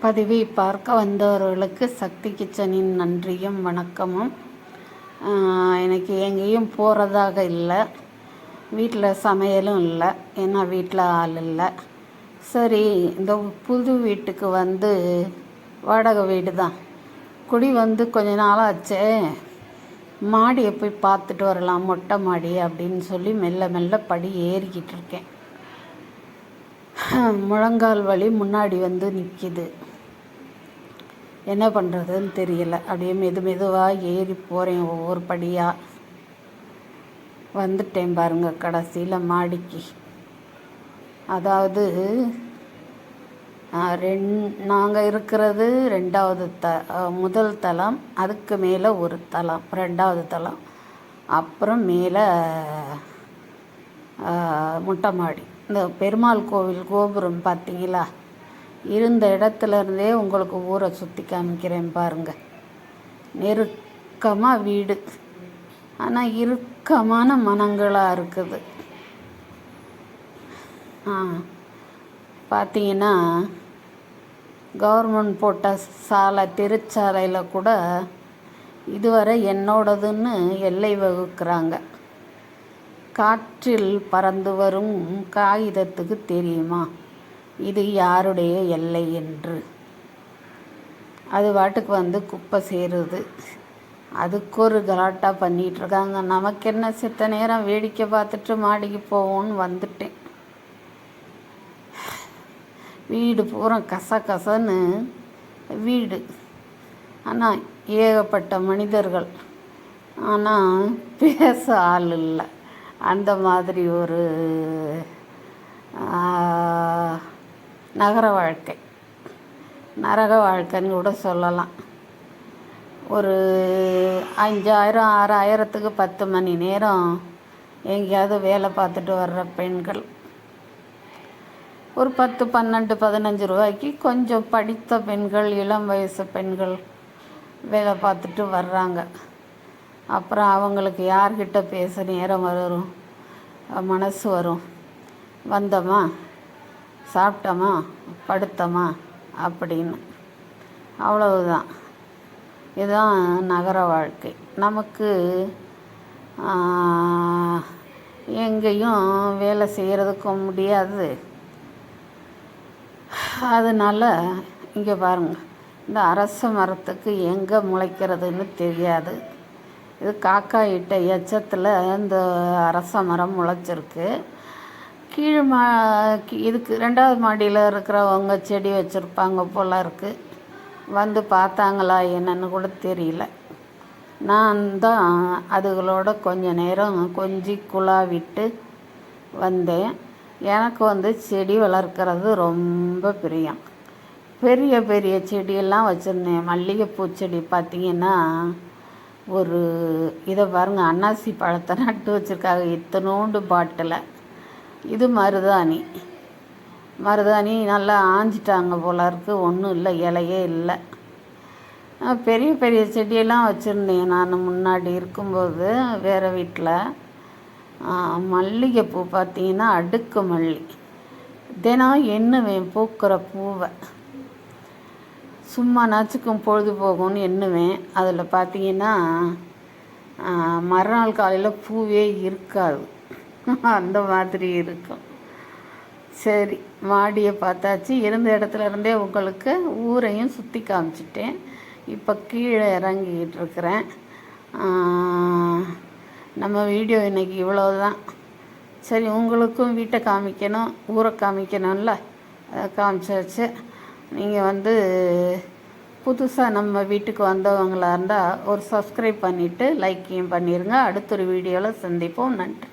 பதிவை பார்க்க வந்தவர்களுக்கு சக்தி கிச்சனின் நன்றியும் வணக்கமும். எனக்கு எங்கேயும் போகிறதாக இல்லை, வீட்டில் சமையலும் இல்லை, ஏன்னா வீட்டில் ஆள் இல்லை. சரி, இந்த புது வீட்டுக்கு வாடகை வீடு தான், குடி கொஞ்ச நாளாச்சே, மாடியை போய் பார்த்துட்டு வரலாம், மொட்டை மாடி அப்படின்னு சொல்லி மெல்ல மெல்ல படி ஏறிக்கிட்டு இருக்கேன். முழங்கால் வலி முன்னாடி நிற்கிது, என்ன பண்ணுறதுன்னு தெரியல. அப்படியே மெதுவாக ஏறி போகிறேன், ஒவ்வொரு படியாக வந்துட்டேன் பாருங்கள் கடைசியில் மாடிக்கு. அதாவது நாங்கள் இருக்கிறது ரெண்டாவது முதல் தளம், அதுக்கு மேலே ஒரு தளம், ரெண்டாவது தளம், அப்புறம் மேலே மொட்டை மாடி. இந்த பெருமாள் கோவில் கோபுரம் பார்த்தீங்களா, இருந்த இடத்துலேருந்தே உங்களுக்கு ஊரை சுற்றி காமிக்கிறேன் பாருங்கள். நெருக்கமாக வீடு, ஆனால் இறுக்கமான மனங்களாக இருக்குது. பார்த்தீங்கன்னா கவர்மெண்ட் போட்ட சாலை, திருச்சாலையில் கூட இதுவரை என்னோடதுன்னு எல்லை வகுக்கிறாங்க. காற்றில் பறந்து வரும் காகிதத்துக்கு தெரியுமா இது யாருடைய எல்லை என்று? அது பாட்டுக்கு குப்பை சேருது, அதுக்கு ஒரு கலாட்டா பண்ணிகிட்ருக்காங்க. நமக்கு என்ன, சித்த நேரம் வேடிக்கை பார்த்துட்டு மாடிக்கு போவோன்னு வந்துட்டேன். வீடு பூரா கசன்னு வீடு, ஆனால் ஏகப்பட்ட மனிதர்கள், ஆனால் பேச ஆள் இல்லை. அந்த மாதிரி ஒரு நகர வாழ்க்கை, நரக வாழ்க்கைன்னு கூட சொல்லலாம். ஒரு 5000 6000த்துக்கு 10 மணி நேரம் எங்கேயாவது வேலை பார்த்துட்டு வர்ற பெண்கள், ஒரு 10 12 15 ரூபாய்க்கு கொஞ்சம் படித்த பெண்கள், இளம் வயசு பெண்கள் வேலை பார்த்துட்டு வர்றாங்க. அப்புறம் அவங்களுக்கு யார்கிட்ட பேச நேரம் வரும், மனசு வரும்? வந்தோமா, சாப்பிட்டோமா, படுத்தோமா அப்படின்னு, அவ்வளவுதான். இதுதான் நகர வாழ்க்கை. நமக்கு எங்கேயும் வேலை செய்கிறதுக்கும் முடியாது. அதனால் இங்கே பாருங்கள், இந்த அரச மரத்துக்கு எங்கே முளைக்கிறதுன்னு தெரியாது. இது காக்கா இட்ட எச்சத்தில் இந்த அரச மரம் முளைச்சிருக்கு. இதுக்கு 2வது மாடியில் இருக்கிறவங்க செடி வச்சுருப்பாங்க போல் இருக்குது. பார்த்தாங்களா என்னன்னு கூட தெரியல. நான் தான் அதுகளோட கொஞ்ச நேரம் கொஞ்சி குழாவிட்டு வந்தேன். எனக்கு செடி வளர்க்குறது ரொம்ப பிரியம். பெரிய பெரிய செடியெல்லாம் வச்சுருந்தேன். மல்லிகைப்பூ செடி பார்த்திங்கன்னா, இதை பாருங்கள், அன்னாசி பழத்தை நட்டு வச்சுருக்காங்க இத்தனோண்டு பாட்டில். இது மருதாணி நல்லா ஆஞ்சிட்டாங்க போல இருக்குது, ஒன்றும் இல்லை, இலையே இல்லை. பெரிய பெரிய செடியெல்லாம் வச்சுருந்தேன் நான் முன்னாடி இருக்கும்போது வேறு வீட்டில். மல்லிகைப்பூ பார்த்திங்கன்னா அடுக்கு மல்லி, தினம் எண்ணுவேன் பூக்கிற பூவை. சும்மா நச்சுக்கும் பொழுது போகும்னு எண்ணுவேன். அதில் பார்த்திங்கன்னா மறுநாள் காலையில் பூவே இருக்காது, அந்த மாதிரி இருக்கும். சரி, மாடியை பார்த்தாச்சு. இருந்த இடத்துல இருந்தே உங்களுக்கு ஊரையும் சுற்றி காமிச்சிட்டேன். இப்போ கீழே இறங்கிக்கிட்டு இருக்கிறேன். நம்ம வீடியோ இன்றைக்கி இவ்வளோதான். சரி, உங்களுக்கும் வீட்டை காமிக்கணும், ஊரை காமிக்கணும்ல, காமிச்சாச்சு. நீங்கள் புதுசாக நம்ம வீட்டுக்கு வந்தவங்களாக இருந்தால் ஒரு சப்ஸ்கிரைப் பண்ணிவிட்டு லைக்கையும் பண்ணிடுங்க. அடுத்த ஒரு வீடியோவில் சந்திப்போம். நன்றி.